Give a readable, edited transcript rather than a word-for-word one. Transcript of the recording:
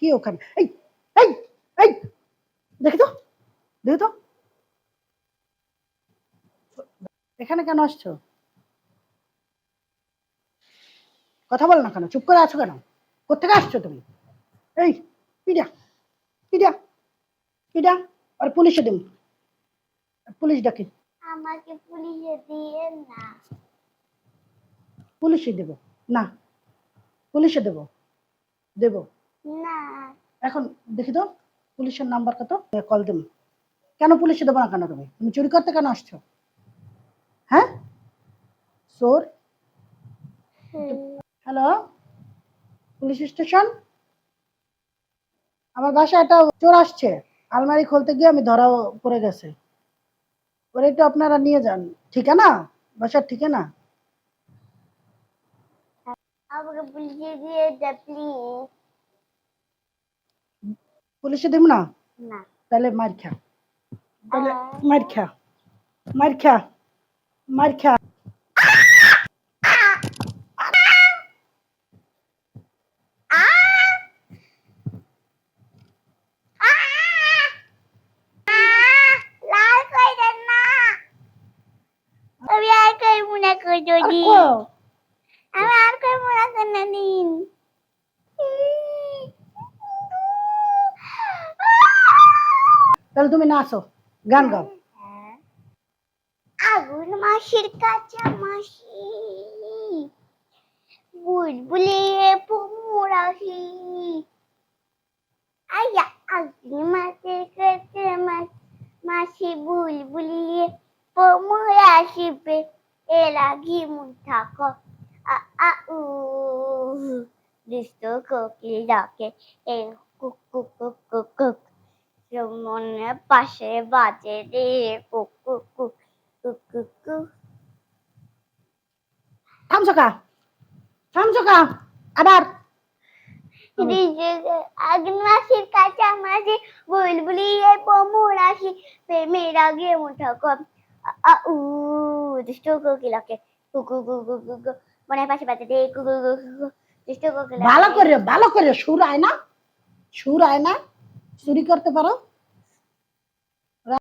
কি ওখানে? এই এই এই দেখি তো, দেখি তো, এখানে কেন আসছো? কথা বল না কেন? চুপ করে আছো কেন? কোথেকে আসছো তুমি? এই পিডা পিডা পিডা আর পুলিশে দিন, পুলিশ ডাকি। আমাকে পুলিশে দিয়ে না। পুলিশে দেব না, পুলিশে দেব, দেব না। এখন দেখি তো পুলিশের নাম্বার কত, কল দেব। কেন পুলিশে দেবো না কেন? তুমি তুমি চুরি করতে কেন আসছো? হ্যাঁ চোর। হ্যালো পুলিশ স্টেশন, আমার বাসায় একটা চোর আসছে, আলমারি খুলতে গিয়ে আমি ধরা পড়ে গেছে, ওরা একটু আপনারা নিয়ে যান। ঠিকানা, বাসার ঠিকানা। আমাকে পুলিশে দিয়ে দে প্লিজ। পুলিশে দেব না? না। তাহলে মার খা, তাহলে মার খা, মার খা, মার খা। লাল কই দেন না। আমি আর কই মনে করি যদি আমি আর কই মনে করে দিন। তাহলে তুমি নাচো, গান গাও। আগুন মাসির কাঁচা মাসি বুলবুলিয়ে পুমুরাহি আয়া আগুন মাসির কাঁচা মাসি বুলবুলিয়ে পুমুরাহি পে এলাগি মুঠাক আ আ উ দুষ্ট কোকিল ডাকে এ কুক কুক কুক কুক কুক মনের পাশে বাজে রে কুক কুক কুক কুক কুক কুক। থামছো কা, থামছো কা, আবার আগুন মাসির কাঁচা মাসি বুলবুলিয়ে পমুরাশি প্রেমের আগে মুঠো কম উ দুষ্ট কোকিলাকে কুকু কুকু কুকু মনের পাশে বাজে রে কুকু কুকু দুষ্ট কোকিলা। ভালো করে সুর আয় না, সুর আয় না, চুরি করতে পারো?